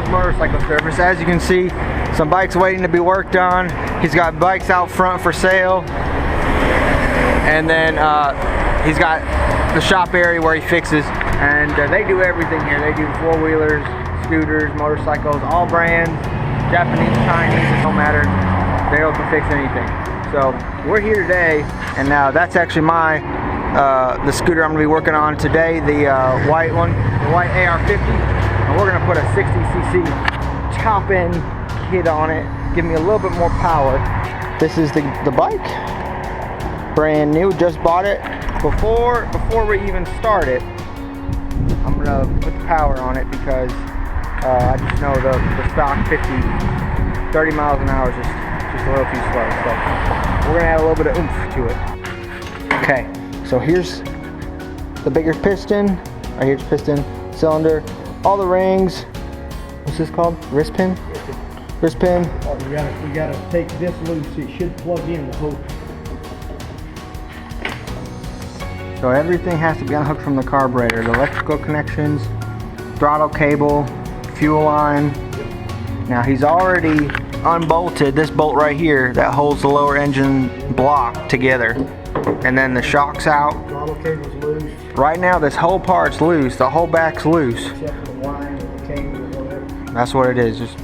motorcycle service. As you can see, some bikes waiting to be worked on. He's got bikes out front for sale. And then he's got the shop area where he fixes. And they do everything here. They do four-wheelers, scooters, motorcycles, all brands, Japanese, Chinese, it don't matter. Daryl can fix anything. So we're here today, and now that's actually the scooter I'm going to be working on today, the white one, the white AR50. And we're going to put a 60cc top-end kit on it, give me a little bit more power. This is the bike, brand new, just bought it. Before we even start it, I'm going to put the power on it because I just know the stock 30 miles an hour is just a little too slow. So we're going to add a little bit of oomph to it. Okay, so here's the bigger piston. Right here's piston, cylinder, all the rings. What's this called? Wrist pin? Wrist pin. Oh, we gotta take this loose. It should plug in the whole. So everything has to be unhooked from the carburetor. The electrical connections, throttle cable, fuel line. Now he's already unbolted this bolt right here that holds the lower engine block together. And then the shock's out. Throttle cable's loose. Right now this whole part's loose, the whole back's loose. Except for the line or the cable or whatever. That's what it is, just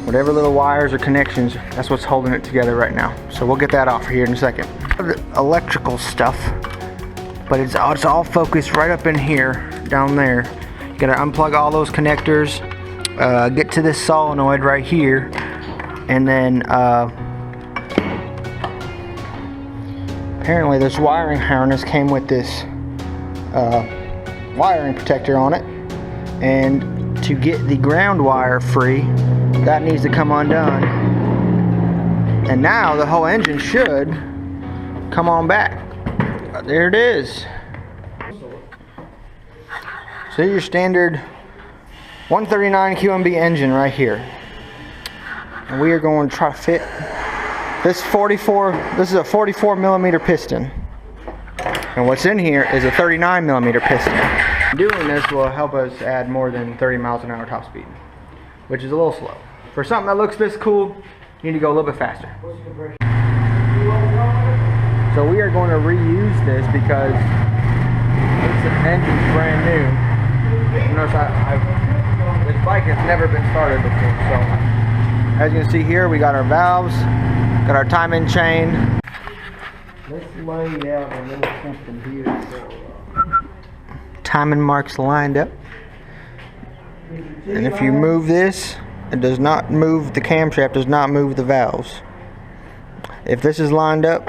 whatever little wires or connections, that's what's holding it together right now. So we'll get that off here in a second. The electrical stuff, but it's all focused right up in here, down there. You gotta unplug all those connectors, get to this solenoid right here, and then apparently this wiring harness came with this wiring protector on it, and to get the ground wire free, that needs to come undone. And now the whole engine should come on back. There it is. So your standard 139 QMB engine right here. And we are going to try to fit this this is a 44 millimeter piston. And what's in here is a 39 millimeter piston. Doing this will help us add more than 30 miles an hour top speed, which is a little slow. For something that looks this cool, you need to go a little bit faster. So we are going to reuse this because this engine's brand new. Notice this bike has never been started before. So as you can see here, we got our valves, got our timing chain. Let's lay out a little something here. Timing marks lined up. And if you move this, it does not move, the camshaft does not move the valves. If this is lined up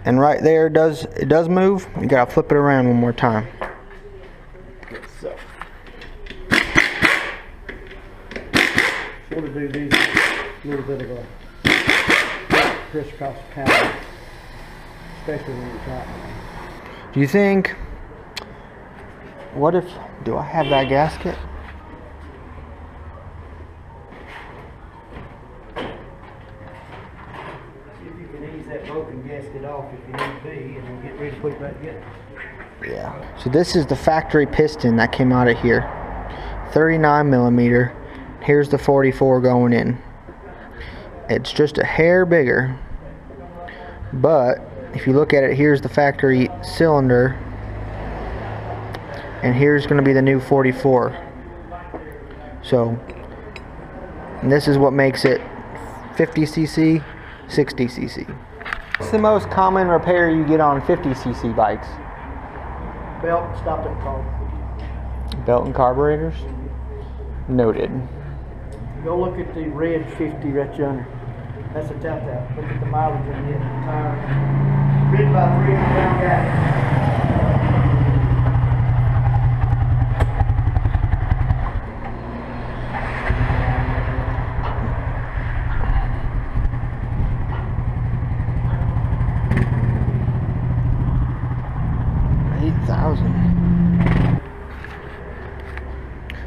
and right there it does move, you gotta flip it around one more time. So, sort of do these a little bit of a crisscross pattern, especially when you're tight. Do you think, do I have that gasket? Broken gasket off if you need to be, and we'll get ready to put it back together. Yeah. So this is the factory piston that came out of here. 39 millimeter. Here's the 44 going in. It's just a hair bigger. But if you look at it, here's the factory cylinder. And here's going to be the new 44. So, and this is what makes it 50cc, 60cc. What's the most common repair you get on 50cc bikes? Belt, stop and carburetor. Belt and carburetors? Noted. Go look at the red 50 right yonder. That's a tap out. Look at the mileage on the tire. Ridden by 300-pound guy.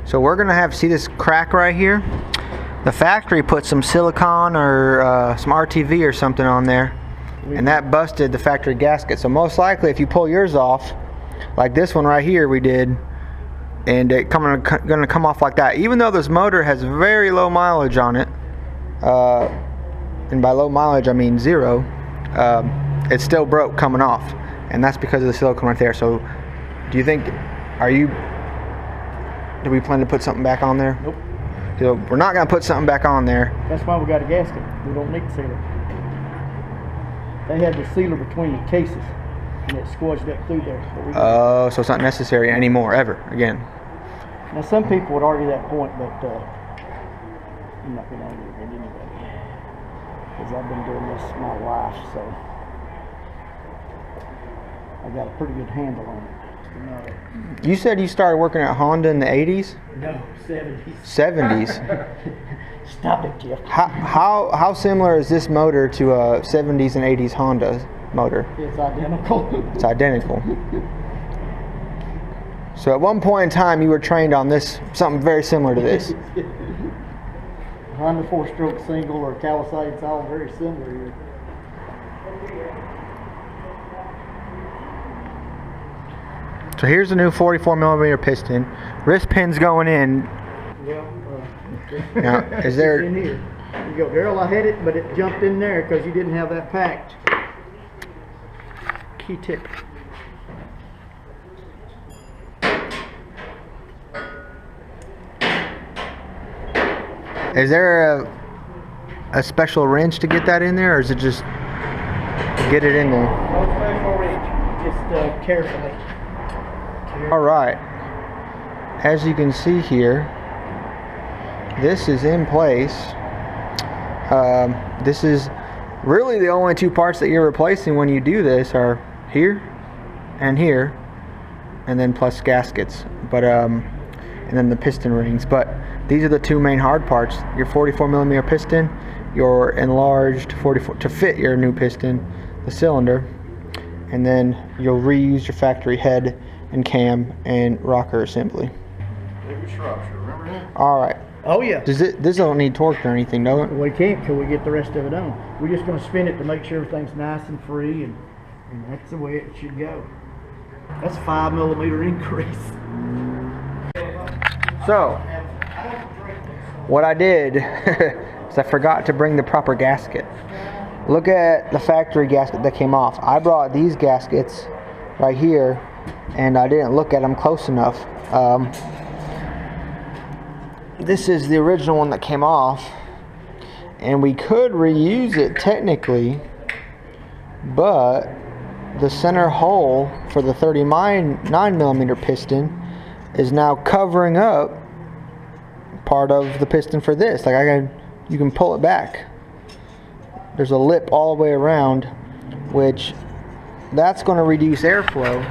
So we're gonna see this crack right here. The factory put some silicone or some RTV or something on there, and that busted the factory gasket. So most likely if you pull yours off, like this one right here we did, and it gonna come off like that. Even though this motor has very low mileage on it, and by low mileage I mean 0, it still broke coming off, and that's because of the silicone right there. So do you think, do we plan to put something back on there? Nope. So we're not gonna put something back on there. That's why we got a gasket. We don't need the sealer. They had the sealer between the cases, and it squashed up through there. Oh, so it's not necessary anymore, ever, again. Now some people would argue that point, but I'm not gonna argue with it anyway, because I've been doing this my life, so I got a pretty good handle on it. You said you started working at Honda in the 80s? No, 70s. 70s. Stop it, Jeff. How similar is this motor to a 70s and 80s Honda motor? It's identical. It's identical. So at one point in time you were trained on this, something very similar to this. Honda 4-stroke single or Kawasaki, it's all very similar here. So here's the new 44mm piston. Wrist pin's going in. Well, Now, is there... in here. You go, Daryl, I had it, but it jumped in there because you didn't have that packed. Key tip. Is there a special wrench to get that in there, or is it just get it in there? No special wrench, just carefully. Alright, as you can see here, this is in place. This is really the only 2 parts that you're replacing when you do this are here, and then plus gaskets, but and then the piston rings. But these are the 2 main hard parts: your 44mm piston, your enlarged 44 to fit your new piston, the cylinder, and then you'll reuse your factory head and cam and rocker assembly. All right. Oh yeah. This don't need torque or anything, do it? We can't till we get the rest of it on. We're just going to spin it to make sure everything's nice and free, and that's the way it should go. That's a 5mm increase. So, what I did is I forgot to bring the proper gasket. Look at the factory gasket that came off. I brought these gaskets right here, and I didn't look at them close enough. This is the original one that came off, and we could reuse it technically, but the center hole for the 39mm piston is now covering up part of the piston for this. Like you can pull it back. There's a lip all the way around, which that's going to reduce airflow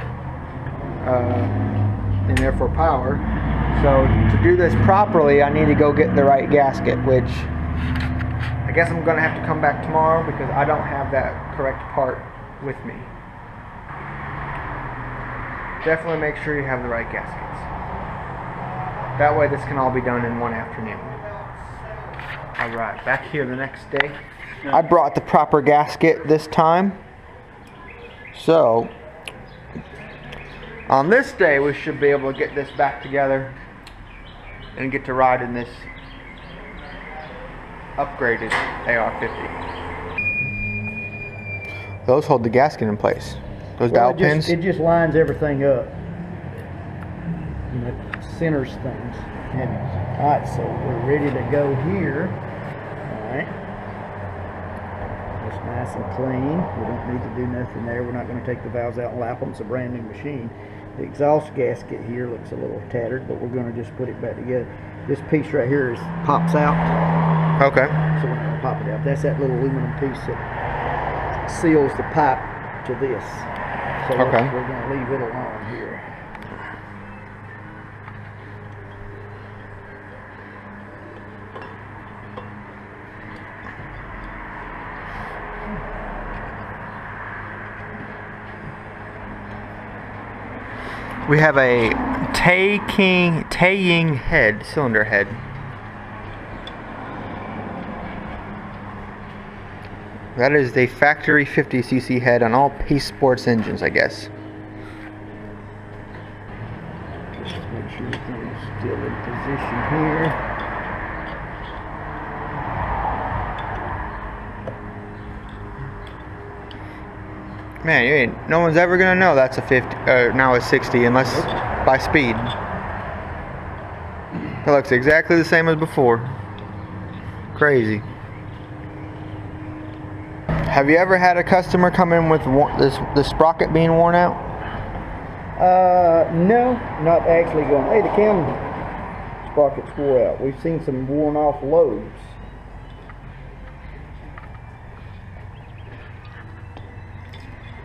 and therefore power. So to do this properly, I need to go get the right gasket, which I guess I'm going to have to come back tomorrow because I don't have that correct part with me. Definitely make sure you have the right gaskets. That way this can all be done in one afternoon. Alright, back here the next day. I brought the proper gasket this time. So, on this day we should be able to get this back together and get to ride in this upgraded AR50. Those hold the gasket in place. Those dowel pins. It just lines everything up. You know, centers things. Alright, so we're ready to go here. Alright. It's nice and clean. We don't need to do nothing there. We're not going to take the valves out and lap them. It's a brand new machine. The exhaust gasket here looks a little tattered, but we're going to just put it back together. This piece right here pops out. Okay. So we're going to pop it out. That's that little aluminum piece that seals the pipe to this. So okay. We're going to leave it alone here. We have a taying head, cylinder head. That is the factory 50cc head on all Peace Sports engines, I guess. Just make sure Still in position here. Man, no one's ever gonna know that's a 50. Now a 60, unless by speed. It looks exactly the same as before. Crazy. Have you ever had a customer come in with the sprocket being worn out? No, not actually going, hey, the cam sprocket's wore out. We've seen some worn off lobes.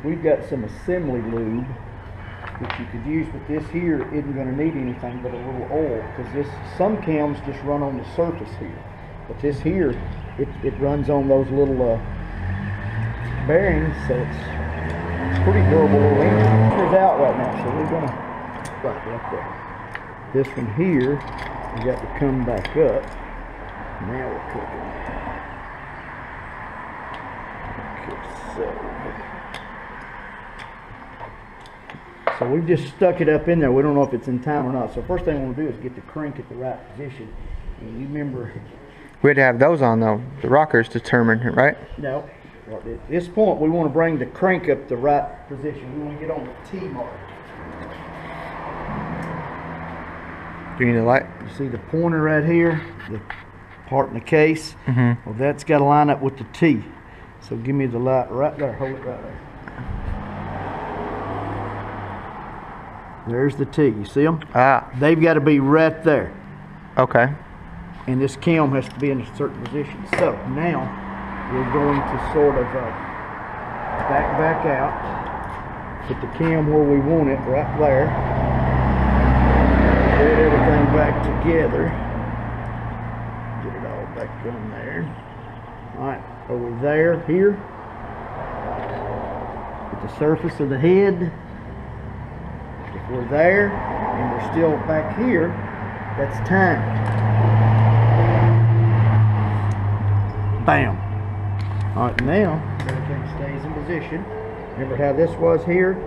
We've got some assembly lube that you could use, but this here isn't going to need anything but a little oil, because some cams just run on the surface here, but this here it runs on those little bearings, so it's pretty durable little engine. It's out right now, so we're gonna right there. This one here we got to come back up. Now we're cooking. So we've just stuck it up in there. We don't know if it's in time or not. So first thing we want to do is get the crank at the right position. And you remember, We'd have those on though. The rockers determine, right? no. At this point, we want to bring the crank up the right position. We want to get on the T mark. Do you need a light? You see the pointer right here, the part in the case? Mm-hmm. Well, that's got to line up with the T. So give me the light right there. Hold it right there. There's the T. You see them? Ah. They've got to be right there. Okay. And this cam has to be in a certain position. So now we're going to sort of back out, put the cam where we want it, right there. Get everything back together. Get it all back on there. Alright, over there, here. At the surface of the head. If we're there, and we're still back here, that's time. Bam. Alright, now everything stays in position. Remember how this was here?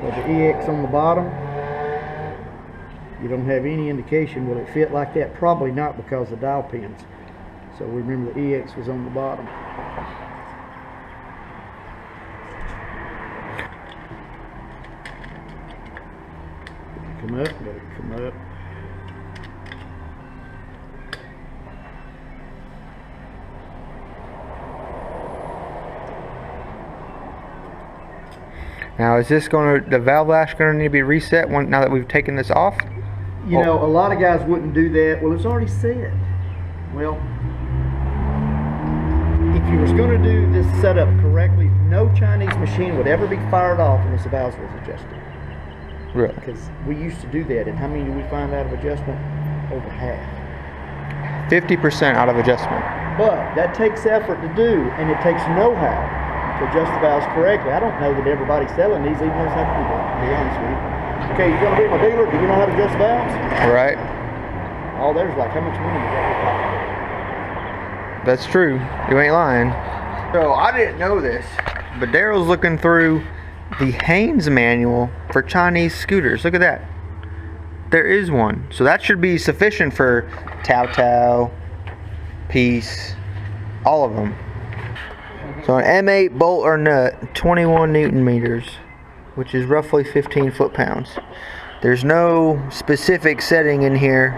With the EX on the bottom? You don't have any indication. Will it fit like that? Probably not, because of the dial pins. So remember the EX was on the bottom. Come up, let it come up. Now is this the valve lash going to need to be reset now that we've taken this off? You know, a lot of guys wouldn't do that. Well, it's already set. Well, if you was going to do this setup correctly, no Chinese machine would ever be fired off unless the valves was adjusted. Really? Because we used to do that, and how many did we find out of adjustment? Over half. 50% out of adjustment. But that takes effort to do, and it takes know-how to adjust the valves correctly. I don't know that everybody selling these even knows how to do that, to be honest with you. Okay, you're going to be my dealer, do you know how to adjust valves? Right. All there's like, how much money you got? That's true. You ain't lying. So I didn't know this, but Daryl's looking through the Haynes manual for Chinese scooters. Look at that. There is one. So that should be sufficient for Tao Tao, Peace, all of them. So an M8 bolt or nut, 21 Newton meters, which is roughly 15 foot-pounds. There's no specific setting in here.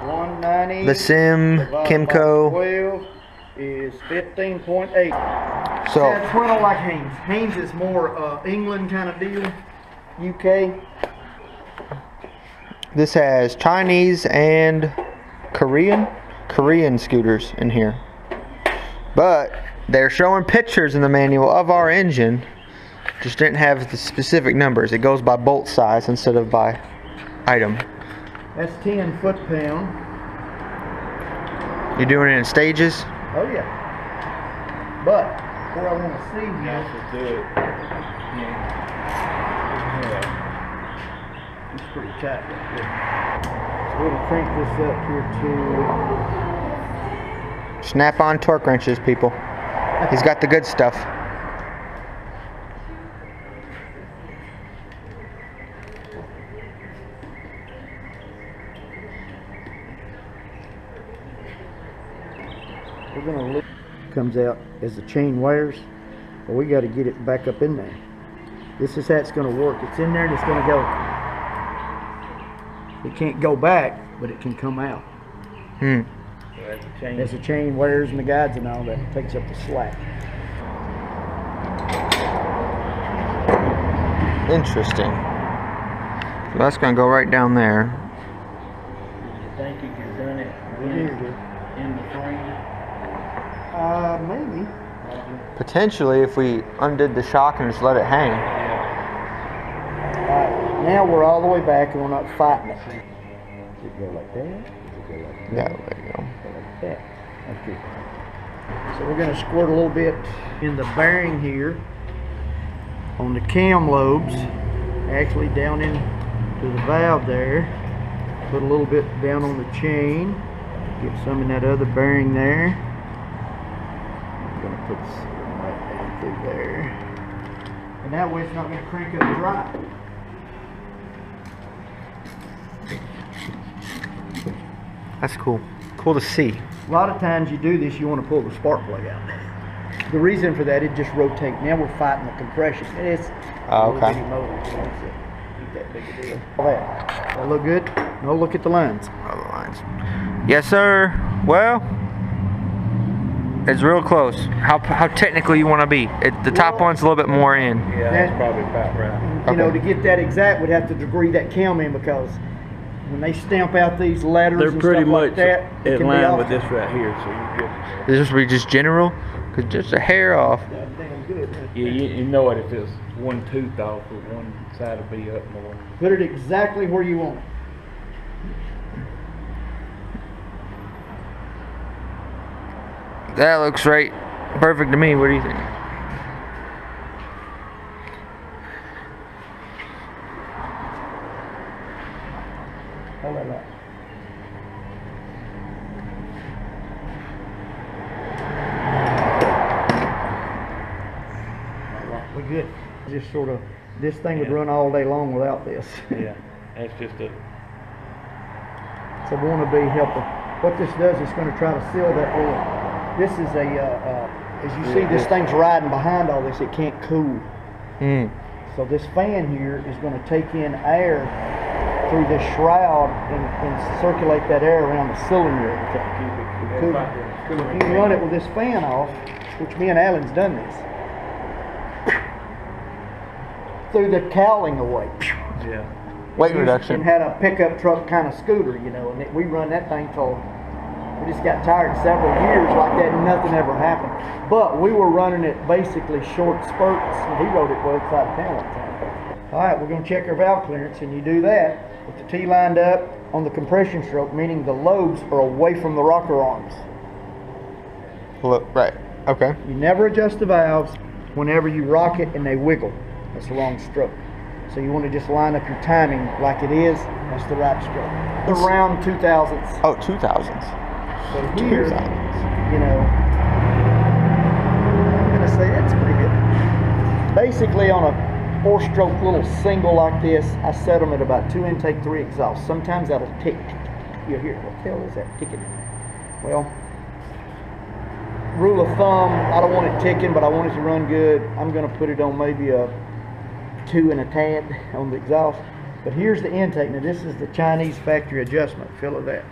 190. The Sim, Kimco. 12 is 15.8. So That's what I like Haynes. Haynes is more England kind of deal. UK. this has Chinese and Korean scooters in here. But they're showing pictures in the manual of our engine. Just didn't have the specific numbers. It goes by bolt size instead of by item. That's 10 foot-pound. You're doing it in stages? Oh yeah. But what I want to see now is do it. it's pretty tight right there. So we'll crank this up here to Snap-on torque wrenches, people. He's got the good stuff. we're gonna look. Comes out as the chain wears, but we got to get it back up in there. This is how it's gonna work. It's in there and it's gonna go. It can't go back, but it can come out. Hmm. So as the chain wears and the guides and all that, it takes up the slack. Interesting. So that's gonna go right down there. You think you could have done it in the frame? Maybe. Potentially, if we undid the shock and just let it hang. Now we're all the way back and we're not fighting it. Does it go like that? Does it go like that? Yeah, there you go. Go like that. Okay. So we're going to squirt a little bit in the bearing here on the cam lobes, actually down into the valve there. Put a little bit down on the chain. Get some in that other bearing there. I'm going to put some right down through there. And that way it's not going to crank up dry. That's cool. Cool to see. A lot of times you do this, you want to pull the spark plug out. The reason for that, it just rotates. Now we're fighting the compression. And it's a little bitty motor, so it's not that big a deal. That look good? No, look at the lines. Other lines. Yes, sir. Well, it's real close. How technical you want to be? The top one's a little bit more in. Yeah, that's probably about right. You know, to get that exact, we'd have to degree that cam in, because when they stamp out these letters They're and pretty stuff much like that, it in can be line off. with this right here, so you get. This would be just general, cause just a hair off. Damn good. Yeah, you know it if it's one tooth off, but one side will be up more. Put it exactly where you want it. That looks right. Perfect to me. What do you think? Hold that up. We're good. Just sort of, this thing would run all day long without this. Yeah, that's just a. It's a wannabe helper. What this does is going to try to seal that oil. This is a, as you see, this thing's riding behind all this. It can't cool. Hmm. So this fan here is going to take in air through this shroud and circulate that air around the cylinder. If you run it with this fan off, which me and Alan's done this, through the cowling away. Yeah. Weight reduction. And had a pickup truck kind of scooter, you know, and we run that thing till we just got tired several years like that and nothing ever happened. But we were running it basically short spurts, and he rode it well outside of town one time. All right, we're going to check our valve clearance, and you do that with the T lined up on the compression stroke, meaning the lobes are away from the rocker arms. Look, right. Okay. You never adjust the valves whenever you rock it and they wiggle. That's the wrong stroke. So you want to just line up your timing like it is. That's the right stroke. Around 2000s. Oh, 2000s. So here, you know, I'm going to say that's pretty good. Basically on a 4-stroke little single like this, I set them at about 2 intake, 3 exhaust. Sometimes that'll tick. You'll hear, what the hell is that ticking? Well, rule of thumb, I don't want it ticking, but I want it to run good. I'm going to put it on maybe a 2 and a tad on the exhaust. But here's the intake. Now this is the Chinese factory adjustment. Feel of that.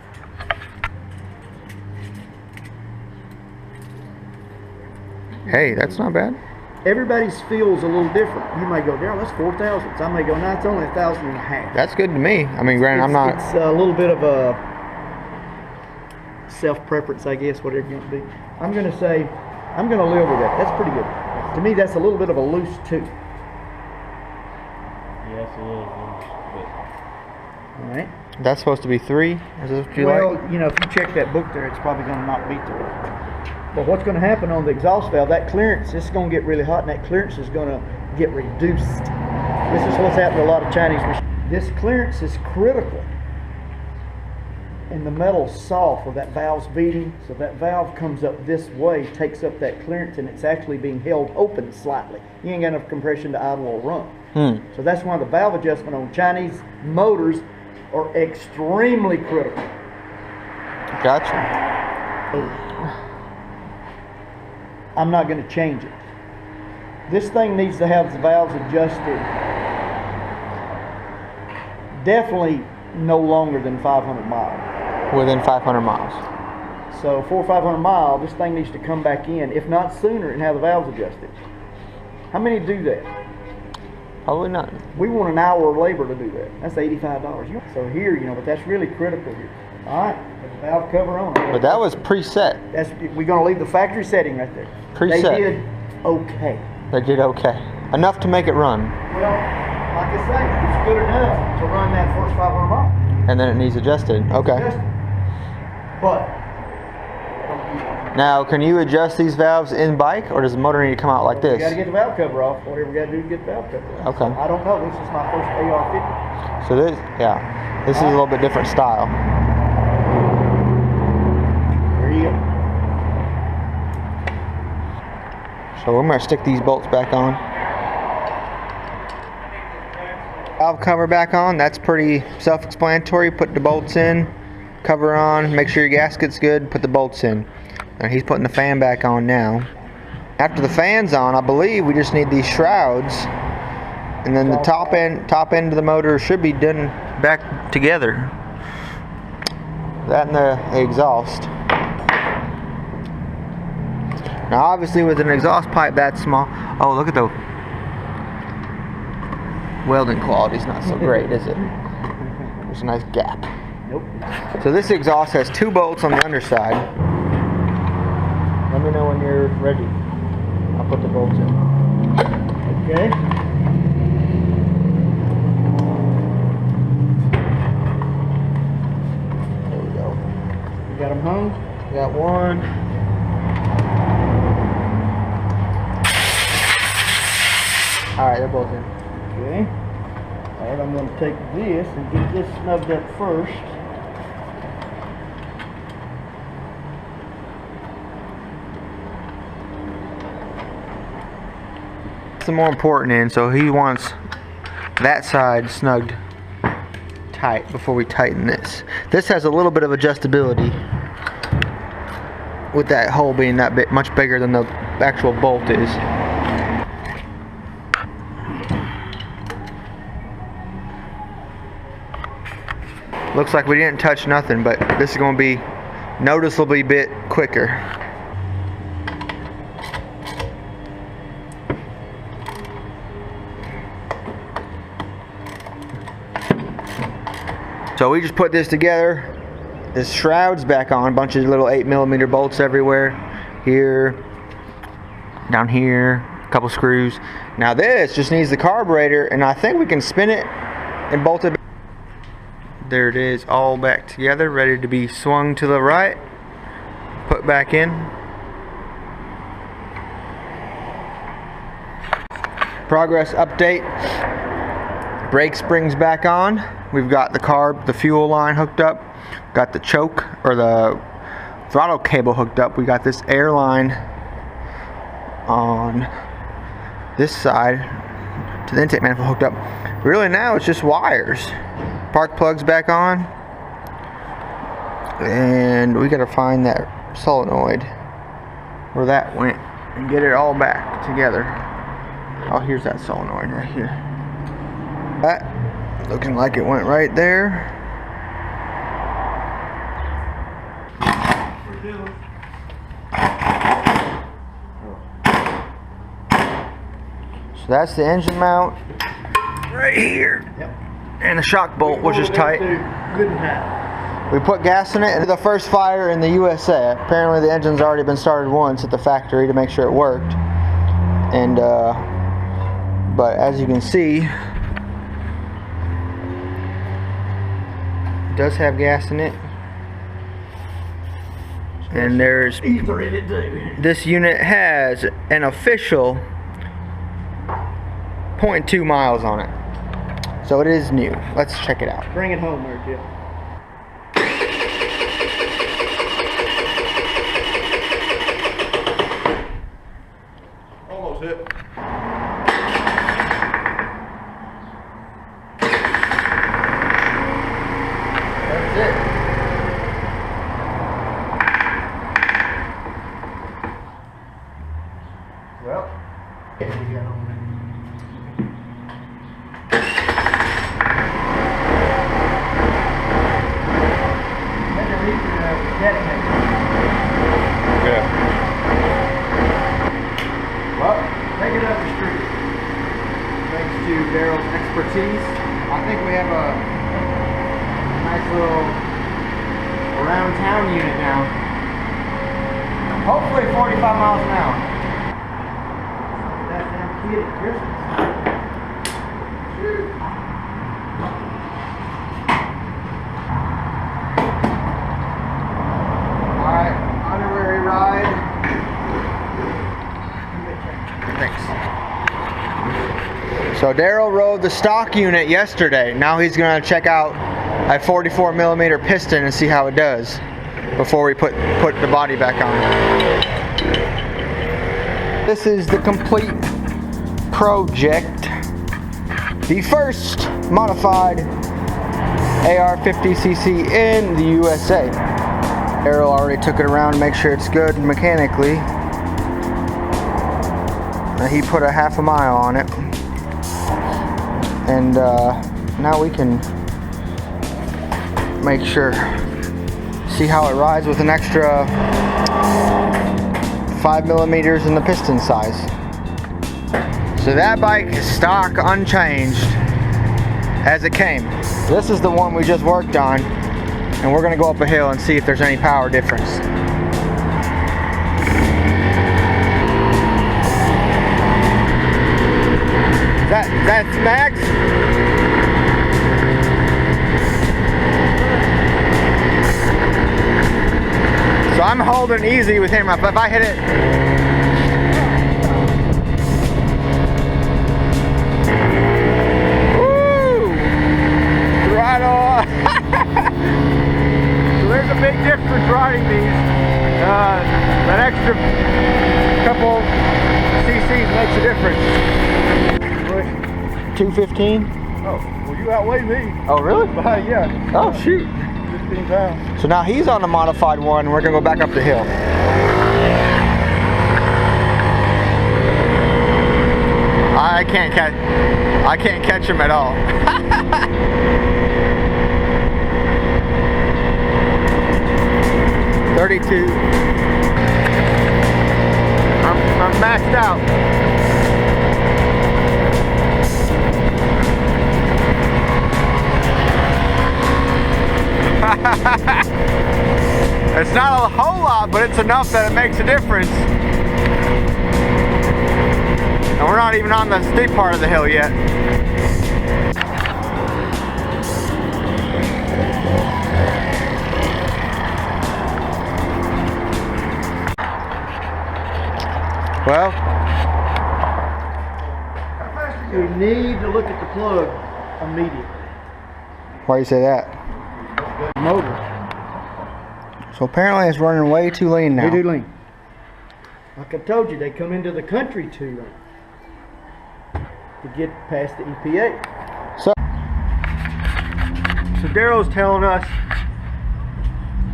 Hey, that's not bad. Everybody's feels a little different. You may go, Daryl, that's 4 thousandths. I may go, no, it's only 1.5. That's good to me. I mean, granted, I'm not. It's a little bit of a self-preference, I guess, whatever you're going to be. I'm going to say, I'm going to live with that. That's pretty good. To me, that's a little bit of a loose tooth. Yeah, it's a little loose, but. All right. That's supposed to be 3. Is this what you Well, like? you know, if you check that book there, it's probably going to not beat 3. But what's going to happen on the exhaust valve, that clearance, it's going to get really hot, and that clearance is going to get reduced. This is what's happened to a lot of Chinese machines. This clearance is critical. And the metal's soft where that valve's beating, so that valve comes up this way, takes up that clearance, and it's actually being held open slightly. You ain't got enough compression to idle or run. So that's why the valve adjustment on Chinese motors are extremely critical. Gotcha. I'm not going to change it. This thing needs to have the valves adjusted definitely no longer than 500 miles. Within 500 miles. So 400 or 500 miles, this thing needs to come back in, if not sooner, and have the valves adjusted. How many do that? Probably not. We want an hour of labor to do that. That's $85. So here, but that's really critical here. All right, put the valve cover on. But that was preset. We're going to leave the factory setting right there. Preset. They did okay. They did okay. Enough to make it run. Well, like I say, it's good enough to run that first 500 miles. And then it needs adjusted. Okay. But now, can you adjust these valves in bike, or does the motor need to come out like this? You got to get the valve cover off. Whatever we got to do to get the valve cover off. Okay. I don't know. This is my first AR50. So this is a little bit different style. There you go. So we're going to stick these bolts back on. Valve cover back on. That's pretty self-explanatory. Put the bolts in, cover on, make sure your gasket's good, put the bolts in. And he's putting the fan back on now. After the fan's on, I believe we just need these shrouds, and then the top end of the motor should be done back together. That and the exhaust. Now obviously with an exhaust pipe that small, oh look at the welding quality's not so great, is it? There's a nice gap. Nope. So this exhaust has 2 bolts on the underside. Let me know when you're ready. I'll put the bolts in. Okay. There we go. You got them hung? Got one. Alright, they're both in. Okay. Alright, I'm going to take this and get this snubbed up first. The more important end, so he wants that side snugged tight before we tighten this. This has a little bit of adjustability with that hole being that bit much bigger than the actual bolt is. Looks like we didn't touch nothing, but this is going to be noticeably a bit quicker. So we just put this together. This shroud's back on, a bunch of little 8mm bolts everywhere. Here, down here, a couple screws. Now this just needs the carburetor, and I think we can spin it and bolt it. There it is, all back together, ready to be swung to the right, put back in. Progress update. Brake springs back on. We've got the fuel line hooked up. Got the choke or the throttle cable hooked up. We got this air line on this side to the intake manifold hooked up. Really now it's just wires. Spark plug's back on. And we gotta find that solenoid where that went and get it all back together. Oh, here's that solenoid right here. That looking like it went right there. So that's the engine mount right here. Yep. And the shock bolt, which is tight. Good and tight. We put gas in it, and the first fire in the USA. Apparently the engine's already been started once at the factory to make sure it worked. And but as you can see, it does have gas in it. And there's this unit has an official 0.2 miles on it. So it is new. Let's check it out. Bring it home there, Jim. Almost hit. That's it. Yeah. Well, take it up the street. Thanks to Daryl's expertise, I think we have a nice little around town unit now. Hopefully 45 miles an hour. That damn kid at Christmas. Shoot. Alright, honorary ride. Thanks. So Daryl rode the stock unit yesterday. Now he's going to check out a 44mm piston and see how it does before we put the body back on. This is the complete project. The first modified AR50cc in the USA. Daryl already took it around to make sure it's good mechanically. He put a half a mile on it. And now we can make sure, see how it rides with an extra 5mm in the piston size. So that bike is stock unchanged as it came. This is the one we just worked on, and we're gonna go up a hill and see if there's any power difference. That's Max? So I'm holding easy with him. If I hit it, woo! Right on. So there's a big difference riding these. That extra couple cc's makes a difference. 215? Oh, well, you outweigh me. Oh, really? Yeah. Oh, shoot. 15 pounds. So now he's on the modified one, and we're gonna go back up the hill. I can't catch him at all. 32. I'm maxed out. It's not a whole lot, but it's enough that it makes a difference. And we're not even on the steep part of the hill yet. Well, We need to look at the plug immediately. why do you say that? Motor. So apparently it's running way too lean now. They do lean. Like I told you, they come into the country too lean to get past the EPA. So Daryl's telling us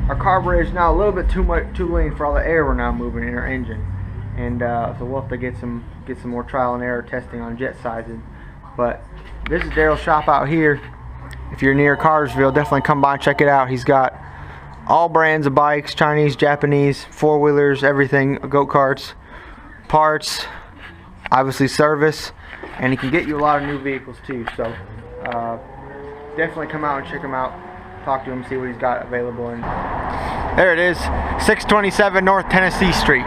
our carburetor is now a little bit too lean for all the air we're now moving in our engine, and so we'll have to get some more trial and error testing on jet sizing. But this is Daryl's shop out here. If you're near Cartersville, definitely come by and check it out. He's got all brands of bikes, Chinese, Japanese, four-wheelers, everything, go-karts, parts, obviously service, and he can get you a lot of new vehicles too. So definitely come out and check him out, talk to him, see what he's got available. And there it is, 627 North Tennessee Street.